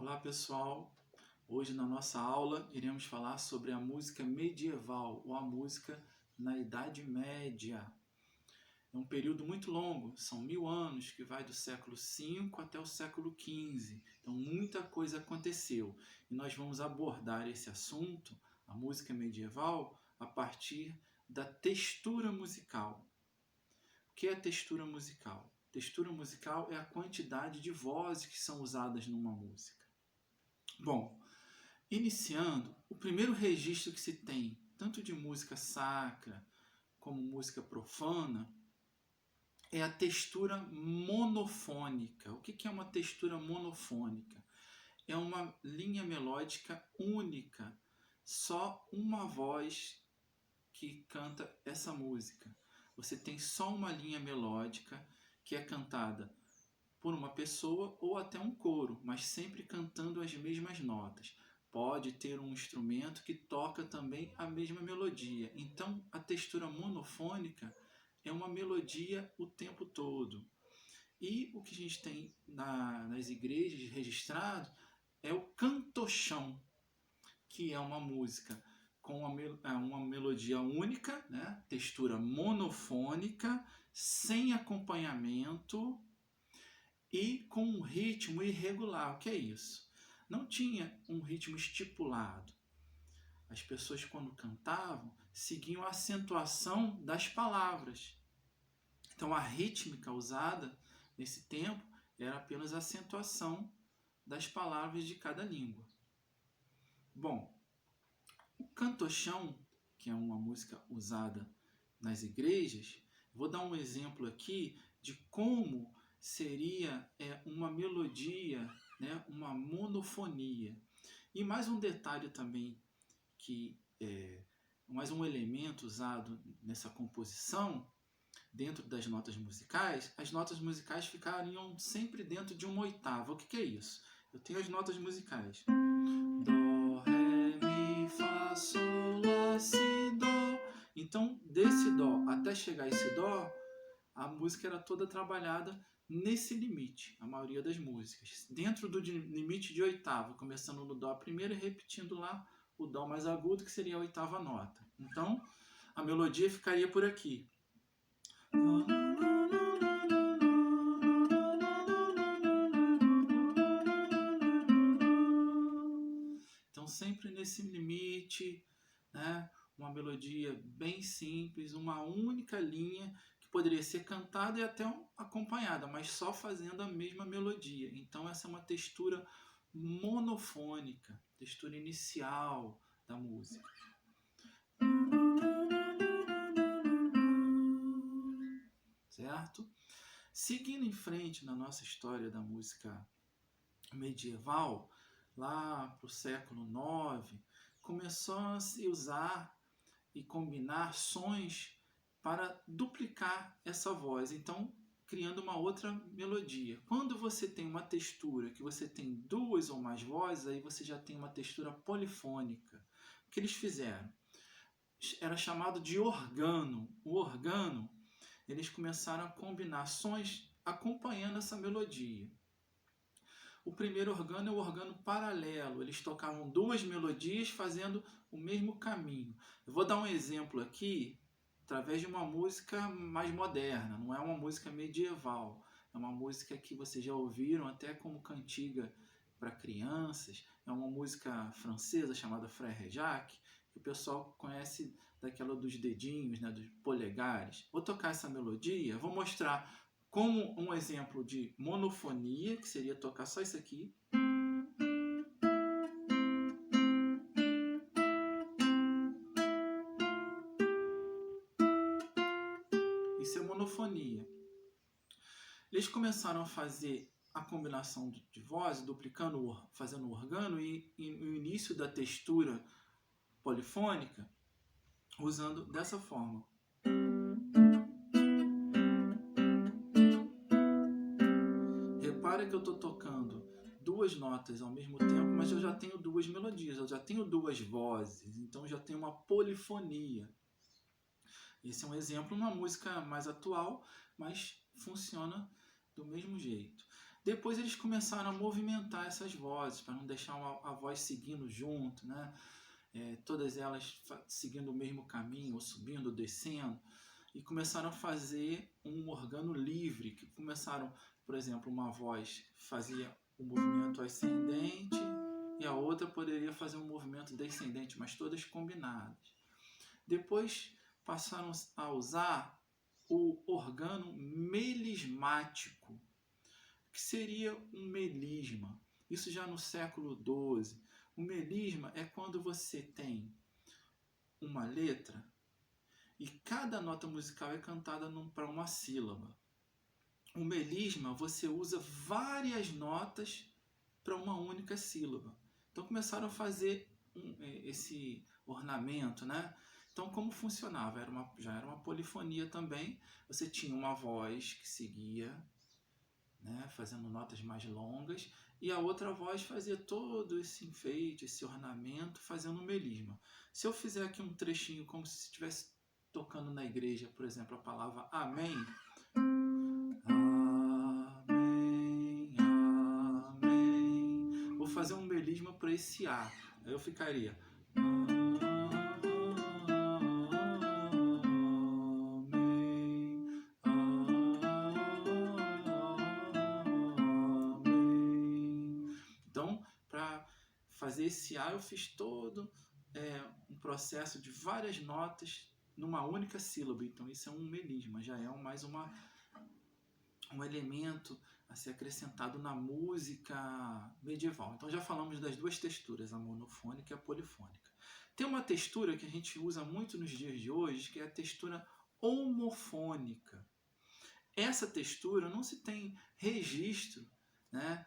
Olá pessoal, hoje na nossa aula iremos falar sobre a música medieval ou a música na Idade Média. É um período muito longo, são 1000 anos, que vai do século V até o século XV. Então muita coisa aconteceu e nós vamos abordar esse assunto, a música medieval, a partir da textura musical. O que é textura musical? Textura musical é a quantidade de vozes que são usadas numa música. Bom, iniciando, o primeiro registro que se tem, tanto de música sacra como música profana, é a textura monofônica. O que é uma textura monofônica? É uma linha melódica única, só uma voz que canta essa música. Você tem só uma linha melódica que é cantada por uma pessoa ou até um coro, mas sempre cantando as mesmas notas. Pode ter um instrumento que toca também a mesma melodia. Então, a textura monofônica é uma melodia o tempo todo. E o que a gente tem nas igrejas registrado é o cantochão, que é uma música com uma melodia única, né? Textura monofônica, sem acompanhamento e com um ritmo irregular. O que é isso? Não tinha um ritmo estipulado. As pessoas, quando cantavam, seguiam a acentuação das palavras. Então, a rítmica usada nesse tempo era apenas a acentuação das palavras de cada língua. Bom, o cantochão, que é uma música usada nas igrejas, vou dar um exemplo aqui de como seria uma melodia, né, uma monofonia. E mais um detalhe também, mais um elemento usado nessa composição, dentro das notas musicais, as notas musicais ficariam sempre dentro de uma oitava. O que é isso? Eu tenho as notas musicais. Dó, ré, mi, fá, sol, lá, si, dó. Então, desse dó até chegar a esse dó, a música era toda trabalhada nesse limite, a maioria das músicas. Dentro do limite de oitava, começando no dó primeiro e repetindo lá o dó mais agudo, que seria a oitava nota. Então, a melodia ficaria por aqui. Então, sempre nesse limite, né? Uma melodia bem simples, uma única linha que poderia ser cantada e até acompanhada, mas só fazendo a mesma melodia. Então, essa é uma textura monofônica, textura inicial da música. Certo? Seguindo em frente na nossa história da música medieval, lá para o século IX, começou a se usar e combinar sons para duplicar essa voz, então criando uma outra melodia. Quando você tem uma textura que você tem duas ou mais vozes, aí você já tem uma textura polifônica. O que eles fizeram? Era chamado de organo. O organo, eles começaram a combinar sons acompanhando essa melodia. O primeiro organo é o organo paralelo. Eles tocavam duas melodias fazendo o mesmo caminho. Eu vou dar um exemplo aqui através de uma música mais moderna. Não é uma música medieval. É uma música que vocês já ouviram até como cantiga para crianças. É uma música francesa chamada Frère Jacques, que o pessoal conhece daquela dos dedinhos, né, dos polegares. Vou tocar essa melodia, vou mostrar como um exemplo de monofonia, que seria tocar só isso aqui. Isso é monofonia. Eles começaram a fazer a combinação de vozes, duplicando, fazendo o organo e o início da textura polifônica, usando dessa forma. Repara que eu estou tocando duas notas ao mesmo tempo, mas eu já tenho duas melodias, eu já tenho duas vozes, então eu já tenho uma polifonia. Esse é um exemplo, uma música mais atual, mas funciona do mesmo jeito. Depois eles começaram a movimentar essas vozes, para não deixar a voz seguindo junto, né? Todas elas seguindo o mesmo caminho, ou subindo, ou descendo, e começaram a fazer um organo livre, que começaram, por exemplo, uma voz fazia um movimento ascendente e a outra poderia fazer um movimento descendente, mas todas combinadas. Depois passaram a usar o organo melismático, que seria um melisma. Isso já no século XII. O melisma é quando você tem uma letra e cada nota musical é cantada para uma sílaba. O melisma, você usa várias notas para uma única sílaba. Então começaram a fazer esse ornamento, né? Então como funcionava? Já era uma polifonia também. Você tinha uma voz que seguia, né, fazendo notas mais longas, e a outra voz fazia todo esse enfeite, esse ornamento, fazendo um melisma. Se eu fizer aqui um trechinho como se estivesse tocando na igreja, por exemplo, a palavra amém. Amém, amém. Vou fazer um melisma para esse A. Aí eu ficaria... fazer esse A, eu fiz todo um processo de várias notas numa única sílaba. Então isso é um melisma, já é mais um elemento a ser acrescentado na música medieval. Então já falamos das duas texturas, a monofônica e a polifônica. Tem uma textura que a gente usa muito nos dias de hoje, que é a textura homofônica. Essa textura não se tem registro, né,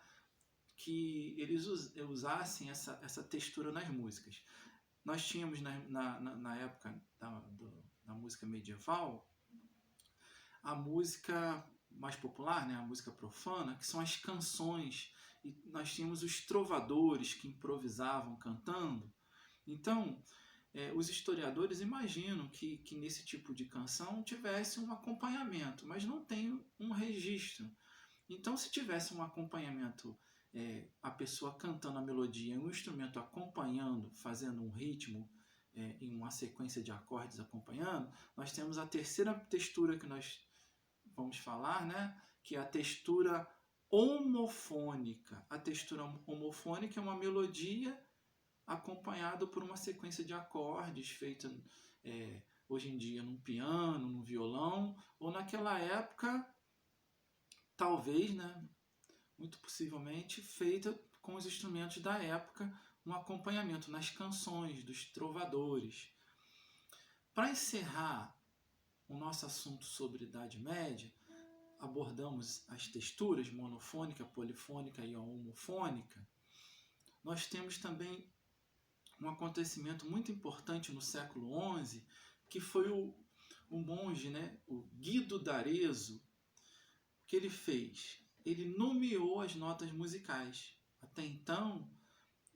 que eles usassem essa textura nas músicas. Nós tínhamos na época da música medieval a música mais popular, né, a música profana, que são as canções, e nós tínhamos os trovadores que improvisavam cantando. Então, os historiadores imaginam que nesse tipo de canção tivesse um acompanhamento, mas não tem um registro. Então, se tivesse um acompanhamento, a pessoa cantando a melodia e um instrumento acompanhando, fazendo um ritmo em uma sequência de acordes acompanhando, nós temos a terceira textura que nós vamos falar, né? Que é a textura homofônica. A textura homofônica é uma melodia acompanhada por uma sequência de acordes feita hoje em dia num piano, num violão, ou naquela época, talvez, né, muito possivelmente, feita com os instrumentos da época, um acompanhamento nas canções dos trovadores. Para encerrar o nosso assunto sobre Idade Média, abordamos as texturas monofônica, polifônica e a homofônica. Nós temos também um acontecimento muito importante no século XI, que foi o monge, né, o Guido d'Arezzo. O que ele fez? Ele nomeou as notas musicais. Até então,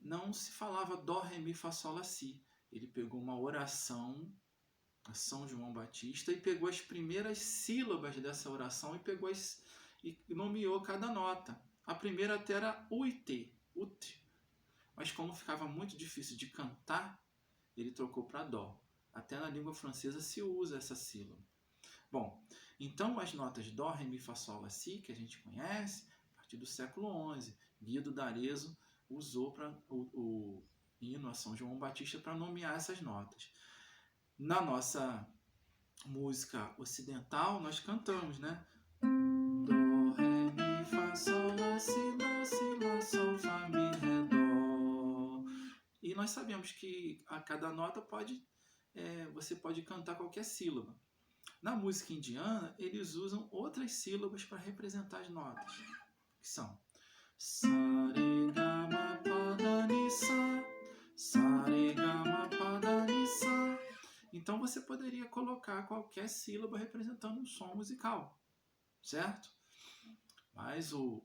não se falava dó, ré, mi, fá, sol, lá, si. Ele pegou uma oração a São João Batista e pegou as primeiras sílabas dessa oração e nomeou cada nota. A primeira até era ut, mas como ficava muito difícil de cantar, ele trocou para dó. Até na língua francesa se usa essa sílaba. Bom, então as notas dó, ré, mi, fá, sol, lá, si, que a gente conhece, a partir do século XI, Guido d'Arezzo usou para o hino a São João Batista para nomear essas notas. Na nossa música ocidental, nós cantamos, né? Dó, ré, mi, fá, sol, lá, si, lá, sol, fá, mi, ré, dó. E nós sabemos que a cada nota você pode cantar qualquer sílaba. Na música indiana, eles usam outras sílabas para representar as notas, que são sa, re, ga, ma, pa, da, ni, sa, sa, re, ga, ma, pa, da, ni, sa. Então você poderia colocar qualquer sílaba representando um som musical, certo? Mas o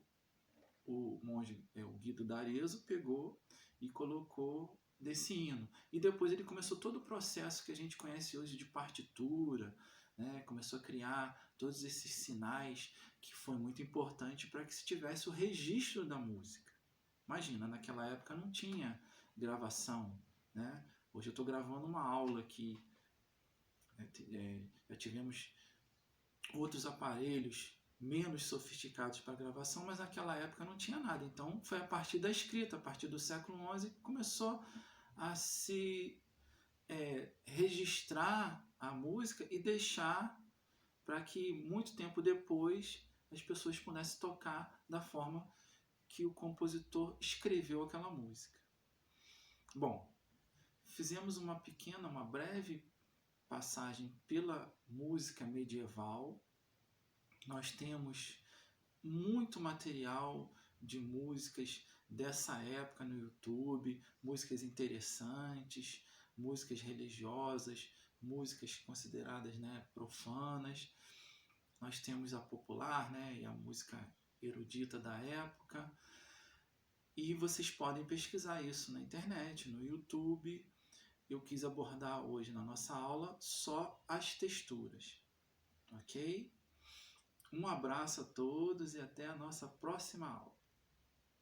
monge, o Guido d'Arezzo, pegou e colocou desse hino. E depois ele começou todo o processo que a gente conhece hoje de partitura, né? Começou a criar todos esses sinais que foi muito importante para que se tivesse o registro da música. Imagina, naquela época não tinha gravação, né? Hoje eu estou gravando uma aula aqui, já tivemos outros aparelhos menos sofisticados para gravação, mas naquela época não tinha nada. Então foi a partir da escrita, a partir do século XI, que começou a se registrar a música e deixar para que muito tempo depois as pessoas pudessem tocar da forma que o compositor escreveu aquela música. Bom, fizemos uma breve passagem pela música medieval. Nós temos muito material de músicas dessa época no YouTube, músicas interessantes, músicas religiosas, músicas consideradas, né, profanas. Nós temos a popular, né, e a música erudita da época. E vocês podem pesquisar isso na internet, no YouTube. Eu quis abordar hoje na nossa aula só as texturas, ok? Um abraço a todos e até a nossa próxima aula.